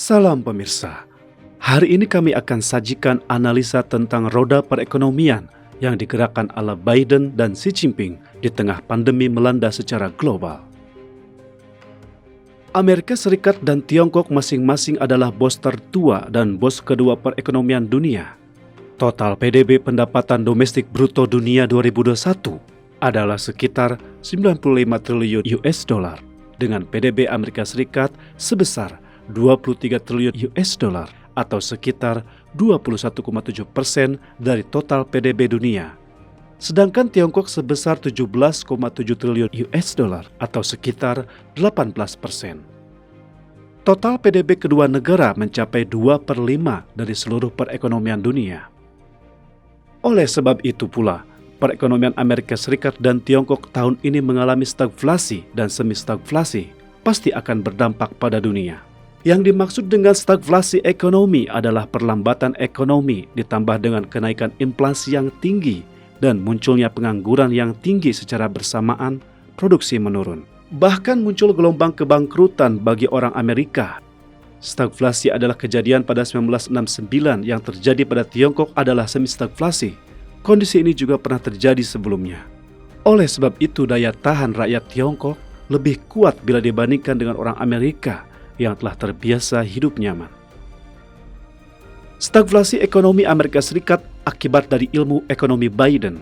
Salam pemirsa, hari ini kami akan sajikan analisa tentang roda perekonomian yang digerakkan oleh Biden dan Xi Jinping di tengah pandemi melanda secara global. Amerika Serikat dan Tiongkok masing-masing adalah bos tertua dan bos kedua perekonomian dunia. Total PDB pendapatan domestik bruto dunia 2021 adalah sekitar 95 triliun US dollar dengan PDB Amerika Serikat sebesar 23 triliun US dollar atau sekitar 21,7% dari total PDB dunia. Sedangkan Tiongkok sebesar 17,7 triliun US dollar atau sekitar 18%. Total PDB kedua negara mencapai 2/5 dari seluruh perekonomian dunia. Oleh sebab itu pula, perekonomian Amerika Serikat dan Tiongkok tahun ini mengalami stagflasi dan semi-stagflasi pasti akan berdampak pada dunia. Yang dimaksud dengan stagflasi ekonomi adalah perlambatan ekonomi ditambah dengan kenaikan inflasi yang tinggi dan munculnya pengangguran yang tinggi secara bersamaan, produksi menurun. Bahkan muncul gelombang kebangkrutan bagi orang Amerika. Stagflasi adalah kejadian pada 1969, yang terjadi pada Tiongkok adalah semi-stagflasi. Kondisi ini juga pernah terjadi sebelumnya. Oleh sebab itu daya tahan rakyat Tiongkok lebih kuat bila dibandingkan dengan orang Amerika yang telah terbiasa hidup nyaman. Stagflasi ekonomi Amerika Serikat akibat dari ilmu ekonomi Biden.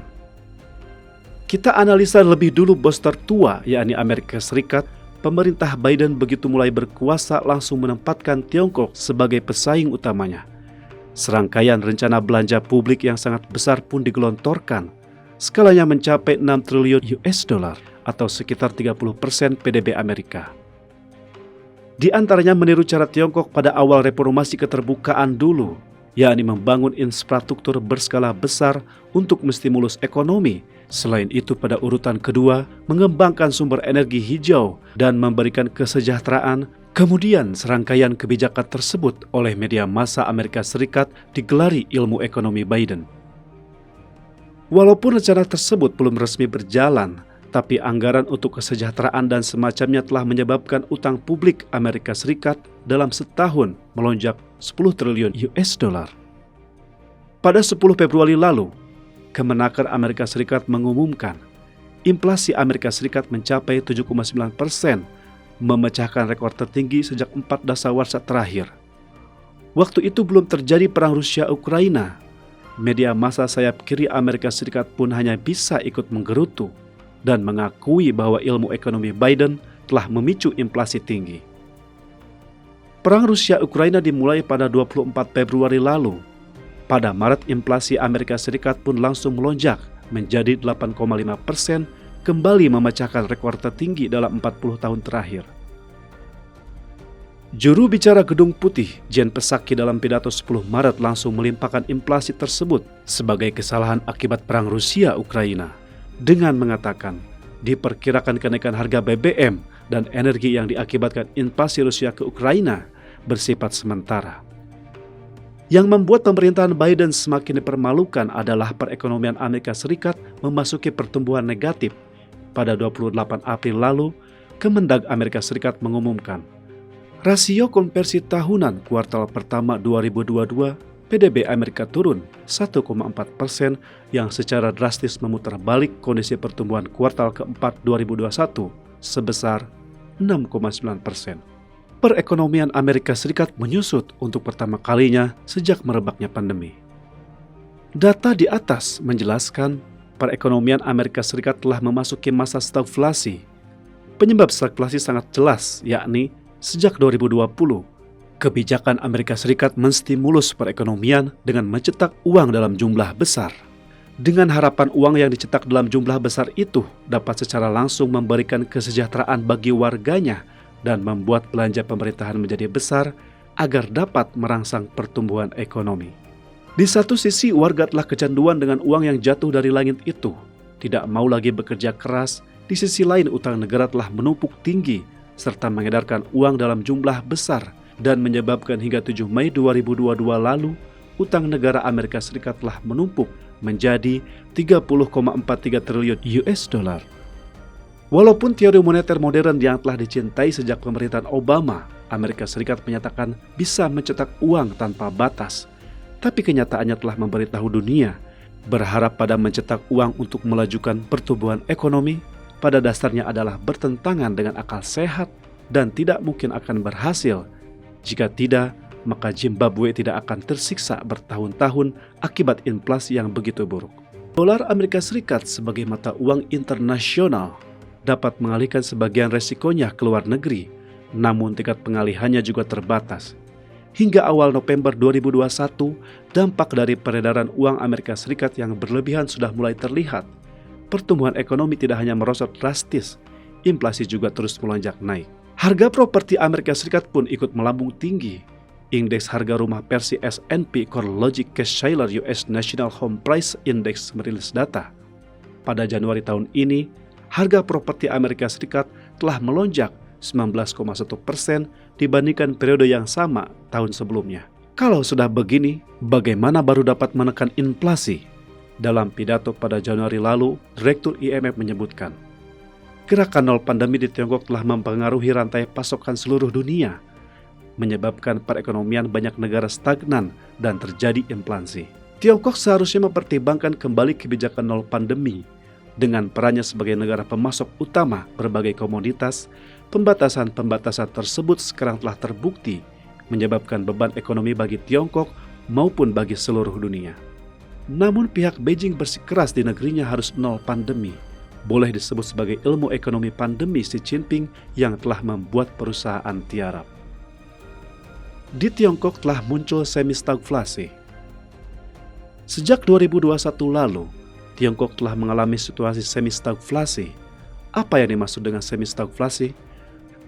Kita analisa lebih dulu bos tertua, yakni Amerika Serikat. Pemerintah Biden begitu mulai berkuasa langsung menempatkan Tiongkok sebagai pesaing utamanya. Serangkaian rencana belanja publik yang sangat besar pun digelontorkan. Skalanya mencapai 6 triliun US dollar atau sekitar 30% PDB Amerika. Di antaranya meniru cara Tiongkok pada awal reformasi keterbukaan dulu, yakni membangun infrastruktur berskala besar untuk menstimulus ekonomi. Selain itu pada urutan kedua, mengembangkan sumber energi hijau dan memberikan kesejahteraan. Kemudian serangkaian kebijakan tersebut oleh media massa Amerika Serikat digelari ilmu ekonomi Biden. Walaupun rencana tersebut belum resmi berjalan, tapi anggaran untuk kesejahteraan dan semacamnya telah menyebabkan utang publik Amerika Serikat dalam setahun melonjak 10 triliun US dollar. Pada 10 Februari lalu, Kemenaker Amerika Serikat mengumumkan inflasi Amerika Serikat mencapai 7,9%, memecahkan rekor tertinggi sejak 4 dasawarsa terakhir. Waktu itu belum terjadi perang Rusia-Ukraina. Media massa sayap kiri Amerika Serikat pun hanya bisa ikut menggerutu dan mengakui bahwa ilmu ekonomi Biden telah memicu inflasi tinggi. Perang Rusia-Ukraina dimulai pada 24 Februari lalu. Pada Maret, inflasi Amerika Serikat pun langsung melonjak menjadi 8,5%, kembali memecahkan rekor tertinggi dalam 40 tahun terakhir. Juru bicara Gedung Putih, Jen Psaki, dalam pidato 10 Maret langsung melimpahkan inflasi tersebut sebagai kesalahan akibat perang Rusia-Ukraina. Dengan mengatakan, diperkirakan kenaikan harga BBM dan energi yang diakibatkan invasi Rusia ke Ukraina bersifat sementara. Yang membuat pemerintahan Biden semakin dipermalukan adalah perekonomian Amerika Serikat memasuki pertumbuhan negatif. Pada 28 April lalu, Kemendag Amerika Serikat mengumumkan, rasio konversi tahunan kuartal pertama 2022 PDB Amerika turun 1,4%, yang secara drastis memutar balik kondisi pertumbuhan kuartal keempat 2021 sebesar 6,9%. Perekonomian Amerika Serikat menyusut untuk pertama kalinya sejak merebaknya pandemi. Data di atas menjelaskan perekonomian Amerika Serikat telah memasuki masa stagflasi. Penyebab stagflasi sangat jelas, yakni sejak 2020, kebijakan Amerika Serikat menstimulus perekonomian dengan mencetak uang dalam jumlah besar. Dengan harapan uang yang dicetak dalam jumlah besar itu dapat secara langsung memberikan kesejahteraan bagi warganya dan membuat belanja pemerintahan menjadi besar agar dapat merangsang pertumbuhan ekonomi. Di satu sisi, warga telah kecanduan dengan uang yang jatuh dari langit itu, tidak mau lagi bekerja keras. Di sisi lain, utang negara telah menumpuk tinggi serta mengedarkan uang dalam jumlah besar dan menyebabkan hingga 7 Mei 2022 lalu, utang negara Amerika Serikat telah menumpuk menjadi 30,43 triliun US dollar. Walaupun teori moneter modern yang telah dicintai sejak pemerintahan Obama Amerika Serikat menyatakan bisa mencetak uang tanpa batas, tapi kenyataannya telah memberitahu dunia berharap pada mencetak uang untuk melajukan pertumbuhan ekonomi pada dasarnya adalah bertentangan dengan akal sehat dan tidak mungkin akan berhasil. Jika tidak, maka Zimbabwe tidak akan tersiksa bertahun-tahun akibat inflasi yang begitu buruk. Dolar Amerika Serikat sebagai mata uang internasional dapat mengalihkan sebagian resikonya ke luar negeri, namun tingkat pengalihannya juga terbatas. Hingga awal November 2021, dampak dari peredaran uang Amerika Serikat yang berlebihan sudah mulai terlihat. Pertumbuhan ekonomi tidak hanya merosot drastis, inflasi juga terus melonjak naik. Harga properti Amerika Serikat pun ikut melambung tinggi. Indeks harga rumah versi S&P CoreLogic Case-Shiller US National Home Price Index merilis data. Pada Januari tahun ini, harga properti Amerika Serikat telah melonjak 19,1% dibandingkan periode yang sama tahun sebelumnya. Kalau sudah begini, bagaimana baru dapat menekan inflasi? Dalam pidato pada Januari lalu, Direktur IMF menyebutkan, gerakan nol pandemi di Tiongkok telah mempengaruhi rantai pasokan seluruh dunia, menyebabkan perekonomian banyak negara stagnan dan terjadi inflasi. Tiongkok seharusnya mempertimbangkan kembali kebijakan nol pandemi. Dengan perannya sebagai negara pemasok utama berbagai komoditas, pembatasan-pembatasan tersebut sekarang telah terbukti menyebabkan beban ekonomi bagi Tiongkok maupun bagi seluruh dunia. Namun pihak Beijing bersikeras di negerinya harus nol pandemi. Boleh disebut sebagai ilmu ekonomi pandemi Xi Jinping yang telah membuat perusahaan tiarap. Di Tiongkok telah muncul semi-stagflasi. Sejak 2021 lalu, Tiongkok telah mengalami situasi semi-stagflasi. Apa yang dimaksud dengan semi-stagflasi?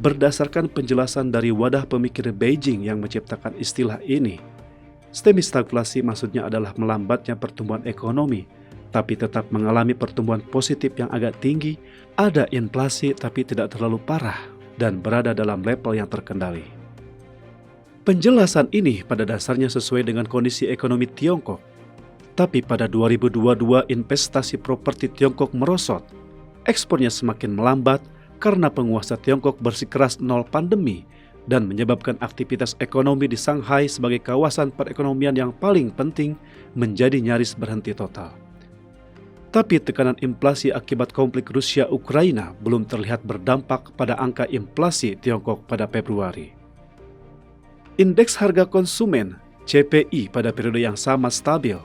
Berdasarkan penjelasan dari wadah pemikir Beijing yang menciptakan istilah ini, semi-stagflasi maksudnya adalah melambatnya pertumbuhan ekonomi, tapi tetap mengalami pertumbuhan positif yang agak tinggi, ada inflasi tapi tidak terlalu parah, dan berada dalam level yang terkendali. Penjelasan ini pada dasarnya sesuai dengan kondisi ekonomi Tiongkok. Tapi pada 2022 investasi properti Tiongkok merosot. Ekspornya semakin melambat karena penguasa Tiongkok bersikeras nol pandemi dan menyebabkan aktivitas ekonomi di Shanghai sebagai kawasan perekonomian yang paling penting menjadi nyaris berhenti total. Tapi tekanan inflasi akibat konflik Rusia-Ukraina belum terlihat berdampak pada angka inflasi Tiongkok pada Februari. Indeks harga konsumen CPI pada periode yang sama stabil.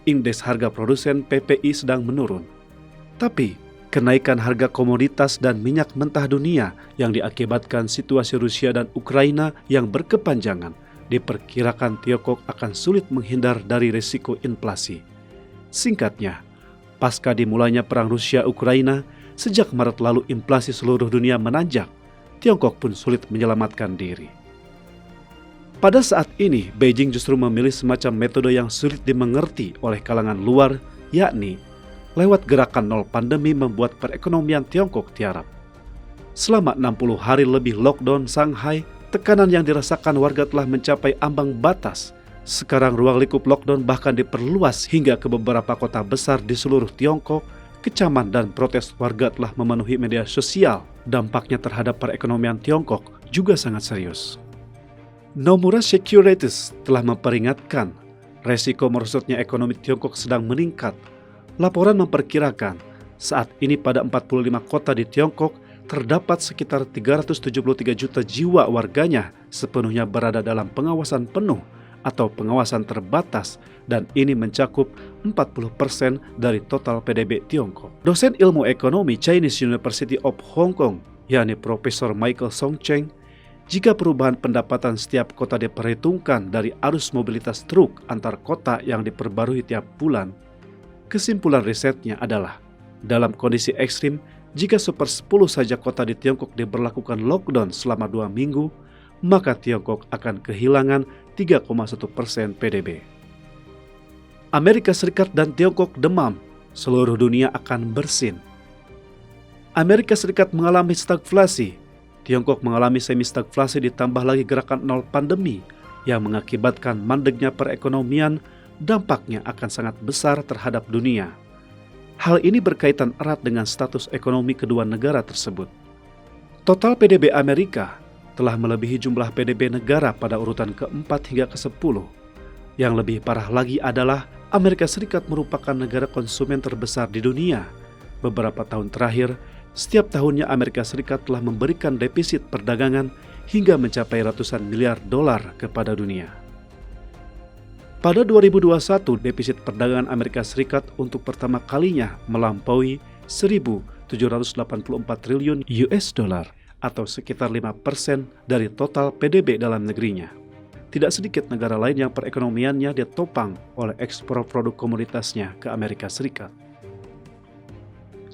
Indeks harga produsen PPI sedang menurun. Tapi, kenaikan harga komoditas dan minyak mentah dunia yang diakibatkan situasi Rusia dan Ukraina yang berkepanjangan diperkirakan Tiongkok akan sulit menghindar dari risiko inflasi. Singkatnya, pasca dimulainya perang Rusia-Ukraina, sejak Maret lalu inflasi seluruh dunia menanjak, Tiongkok pun sulit menyelamatkan diri. Pada saat ini, Beijing justru memilih semacam metode yang sulit dimengerti oleh kalangan luar, yakni lewat gerakan nol pandemi membuat perekonomian Tiongkok tiarap. Selama 60 hari lebih lockdown Shanghai, tekanan yang dirasakan warga telah mencapai ambang batas. Sekarang ruang lingkup lockdown bahkan diperluas hingga ke beberapa kota besar di seluruh Tiongkok. Kecaman dan protes warga telah memenuhi media sosial. Dampaknya terhadap perekonomian Tiongkok juga sangat serius. Nomura Securities telah memperingatkan resiko merosotnya ekonomi Tiongkok sedang meningkat. Laporan memperkirakan saat ini pada 45 kota di Tiongkok terdapat sekitar 373 juta jiwa warganya sepenuhnya berada dalam pengawasan penuh atau pengawasan terbatas, dan ini mencakup 40% dari total PDB Tiongkok. Dosen ilmu ekonomi Chinese University of Hong Kong, yakni Profesor Michael Song Cheng, jika perubahan pendapatan setiap kota diperhitungkan dari arus mobilitas truk antar kota yang diperbarui tiap bulan, kesimpulan risetnya adalah, dalam kondisi ekstrim, jika 1/10 saja kota di Tiongkok diberlakukan lockdown selama 2 minggu, maka Tiongkok akan kehilangan 3,1% PDB. Amerika Serikat dan Tiongkok demam, seluruh dunia akan bersin. Amerika Serikat mengalami stagflasi, Tiongkok mengalami semi-stagflasi ditambah lagi gerakan nol pandemi yang mengakibatkan mandeknya perekonomian, dampaknya akan sangat besar terhadap dunia. Hal ini berkaitan erat dengan status ekonomi kedua negara tersebut. Total PDB Amerika telah melebihi jumlah PDB negara pada urutan ke-4 hingga ke-10. Yang lebih parah lagi adalah Amerika Serikat merupakan negara konsumen terbesar di dunia. Beberapa tahun terakhir, setiap tahunnya Amerika Serikat telah memberikan defisit perdagangan hingga mencapai ratusan miliar dolar kepada dunia. Pada 2021, defisit perdagangan Amerika Serikat untuk pertama kalinya melampaui 1.784 triliun US dollar atau sekitar 5% dari total PDB dalam negerinya. Tidak sedikit negara lain yang perekonomiannya ditopang oleh ekspor produk komoditasnya ke Amerika Serikat.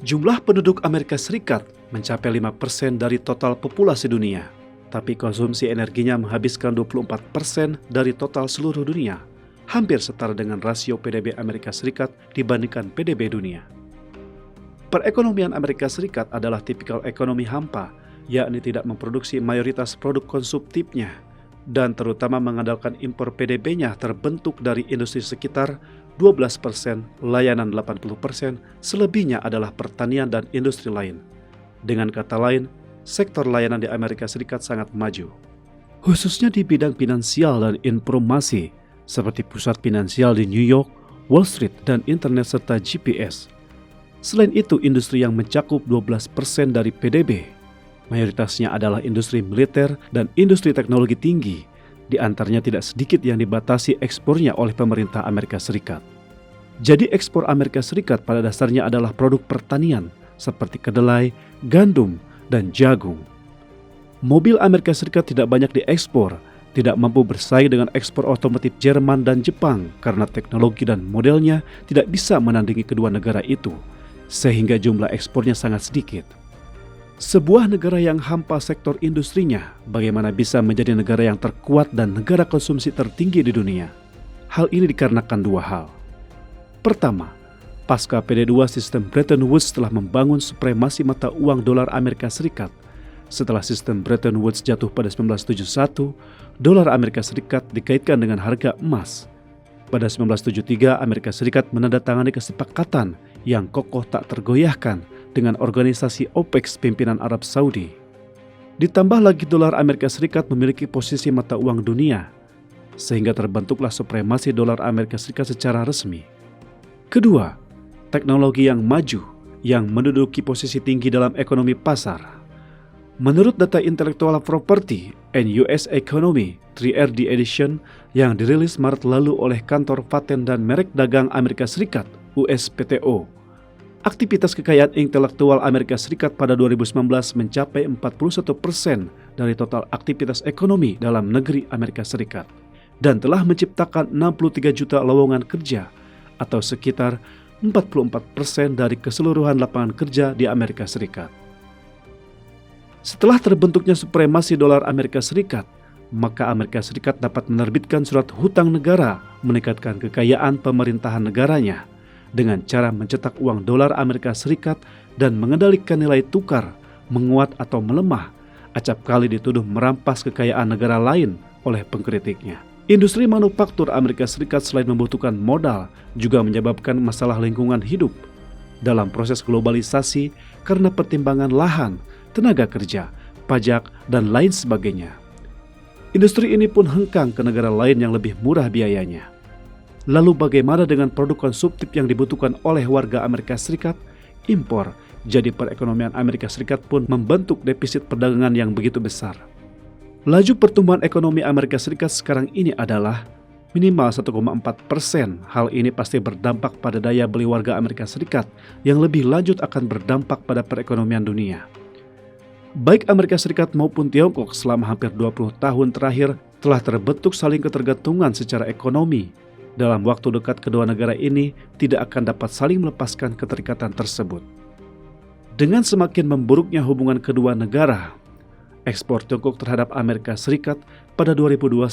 Jumlah penduduk Amerika Serikat mencapai 5% dari total populasi dunia, tapi konsumsi energinya menghabiskan 24% dari total seluruh dunia, hampir setara dengan rasio PDB Amerika Serikat dibandingkan PDB dunia. Perekonomian Amerika Serikat adalah tipikal ekonomi hampa, yakni tidak memproduksi mayoritas produk konsumtifnya, dan terutama mengandalkan impor PDB-nya terbentuk dari industri sekitar 12%, layanan 80%, selebihnya adalah pertanian dan industri lain. Dengan kata lain, sektor layanan di Amerika Serikat sangat maju, khususnya di bidang finansial dan informasi, seperti pusat finansial di New York, Wall Street, dan internet serta GPS. Selain itu, industri yang mencakup 12% dari PDB, mayoritasnya adalah industri militer dan industri teknologi tinggi. Di antaranya tidak sedikit yang dibatasi ekspornya oleh pemerintah Amerika Serikat. Jadi ekspor Amerika Serikat pada dasarnya adalah produk pertanian seperti kedelai, gandum, dan jagung. Mobil Amerika Serikat tidak banyak diekspor, tidak mampu bersaing dengan ekspor otomotif Jerman dan Jepang karena teknologi dan modelnya tidak bisa menandingi kedua negara itu, sehingga jumlah ekspornya sangat sedikit. Sebuah negara yang hampa sektor industrinya, bagaimana bisa menjadi negara yang terkuat dan negara konsumsi tertinggi di dunia? Hal ini dikarenakan dua hal. Pertama, pasca PD2 sistem Bretton Woods telah membangun supremasi mata uang dolar Amerika Serikat. Setelah sistem Bretton Woods jatuh pada 1971, dolar Amerika Serikat dikaitkan dengan harga emas. Pada 1973, Amerika Serikat menandatangani kesepakatan yang kokoh tak tergoyahkan dengan organisasi OPEC pimpinan Arab Saudi. Ditambah lagi dolar Amerika Serikat memiliki posisi mata uang dunia, sehingga terbentuklah supremasi dolar Amerika Serikat secara resmi. Kedua, teknologi yang maju yang menduduki posisi tinggi dalam ekonomi pasar. Menurut data Intellectual Property and US Economy 3RD Edition yang dirilis Maret lalu oleh Kantor Paten dan Merek Dagang Amerika Serikat USPTO, aktivitas kekayaan intelektual Amerika Serikat pada 2019 mencapai 41% dari total aktivitas ekonomi dalam negeri Amerika Serikat dan telah menciptakan 63 juta lowongan kerja atau sekitar 44% dari keseluruhan lapangan kerja di Amerika Serikat. Setelah terbentuknya supremasi dolar Amerika Serikat, maka Amerika Serikat dapat menerbitkan surat hutang negara meningkatkan kekayaan pemerintahan negaranya dengan cara mencetak uang dolar Amerika Serikat dan mengendalikan nilai tukar, menguat atau melemah, acap kali dituduh merampas kekayaan negara lain oleh pengkritiknya. Industri manufaktur Amerika Serikat selain membutuhkan modal, juga menyebabkan masalah lingkungan hidup dalam proses globalisasi karena pertimbangan lahan, tenaga kerja, pajak, dan lain sebagainya. Industri ini pun hengkang ke negara lain yang lebih murah biayanya. Lalu bagaimana dengan produk konsumtif yang dibutuhkan oleh warga Amerika Serikat? Impor. Jadi perekonomian Amerika Serikat pun membentuk defisit perdagangan yang begitu besar. Laju pertumbuhan ekonomi Amerika Serikat sekarang ini adalah minimal 1,4%. Hal ini pasti berdampak pada daya beli warga Amerika Serikat yang lebih lanjut akan berdampak pada perekonomian dunia. Baik Amerika Serikat maupun Tiongkok selama hampir 20 tahun terakhir telah terbentuk saling ketergantungan secara ekonomi. Dalam waktu dekat kedua negara ini tidak akan dapat saling melepaskan keterikatan tersebut. Dengan semakin memburuknya hubungan kedua negara, ekspor Tiongkok terhadap Amerika Serikat pada 2021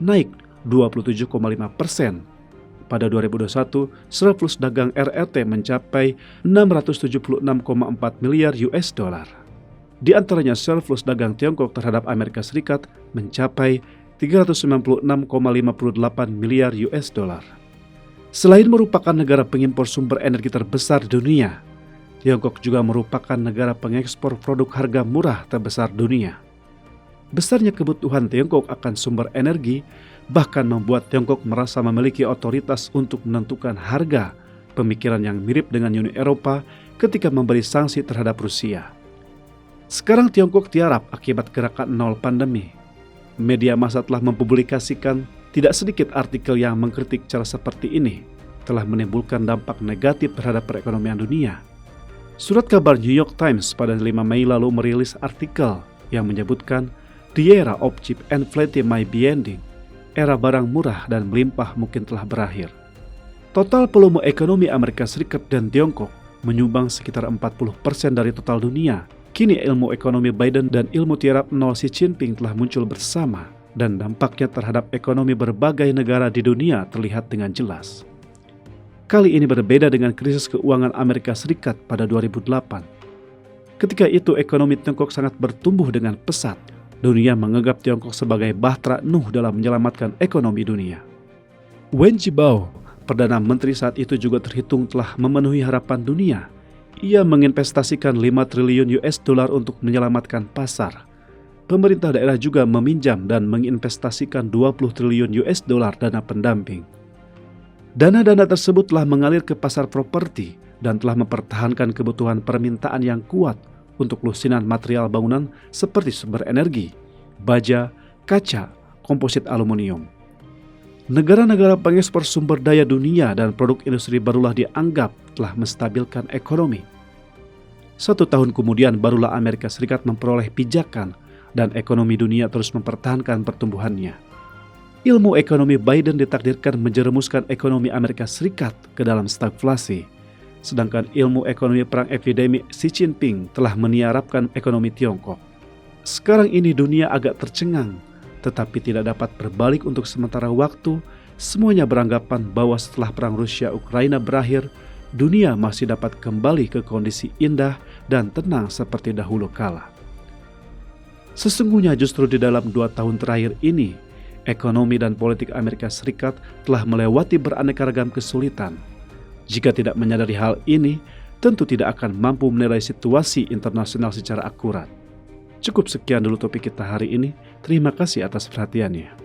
naik 27,5%. Pada 2021, surplus dagang RRT mencapai 676,4 miliar US dollar. Di antaranya surplus dagang Tiongkok terhadap Amerika Serikat mencapai 396,58 miliar US dollar. Selain merupakan negara pengimpor sumber energi terbesar di dunia, Tiongkok juga merupakan negara pengekspor produk harga murah terbesar dunia. Besarnya kebutuhan Tiongkok akan sumber energi bahkan membuat Tiongkok merasa memiliki otoritas untuk menentukan harga, pemikiran yang mirip dengan Uni Eropa ketika memberi sanksi terhadap Rusia. Sekarang Tiongkok tiarap akibat gerakan nol pandemi. Media massa telah mempublikasikan tidak sedikit artikel yang mengkritik cara seperti ini telah menimbulkan dampak negatif terhadap perekonomian dunia. Surat kabar New York Times pada 5 Mei lalu merilis artikel yang menyebutkan The era of cheap and inflation might be ending. Era barang murah dan melimpah mungkin telah berakhir. Total volume ekonomi Amerika Serikat dan Tiongkok menyumbang sekitar 40% dari total dunia. Kini ilmu ekonomi Biden dan ilmu tiarap nol Xi Jinping telah muncul bersama dan dampaknya terhadap ekonomi berbagai negara di dunia terlihat dengan jelas. Kali ini berbeda dengan krisis keuangan Amerika Serikat pada 2008. Ketika itu ekonomi Tiongkok sangat bertumbuh dengan pesat. Dunia menganggap Tiongkok sebagai bahtera Nuh dalam menyelamatkan ekonomi dunia. Wen Jiabao, Perdana Menteri saat itu juga terhitung telah memenuhi harapan dunia. Ia menginvestasikan 5 triliun US dollar untuk menyelamatkan pasar. Pemerintah daerah juga meminjam dan menginvestasikan 20 triliun US dollar dana pendamping. Dana-dana tersebut telah mengalir ke pasar properti dan telah mempertahankan kebutuhan permintaan yang kuat untuk lusinan material bangunan seperti sumber energi, baja, kaca, komposit aluminium. Negara-negara pengekspor sumber daya dunia dan produk industri barulah dianggap telah menstabilkan ekonomi. 1 tahun kemudian barulah Amerika Serikat memperoleh pijakan dan ekonomi dunia terus mempertahankan pertumbuhannya. Ilmu ekonomi Biden ditakdirkan menjerumuskan ekonomi Amerika Serikat ke dalam stagflasi. Sedangkan ilmu ekonomi perang epidemi Xi Jinping telah meniarapkan ekonomi Tiongkok. Sekarang ini dunia agak tercengang, tetapi tidak dapat berbalik untuk sementara waktu. Semuanya beranggapan bahwa setelah perang Rusia-Ukraina berakhir, dunia masih dapat kembali ke kondisi indah dan tenang seperti dahulu kala. Sesungguhnya justru di dalam 2 tahun terakhir ini, ekonomi dan politik Amerika Serikat telah melewati beraneka ragam kesulitan. Jika tidak menyadari hal ini, tentu tidak akan mampu menilai situasi internasional secara akurat. Cukup sekian dulu topik kita hari ini. Terima kasih atas perhatiannya.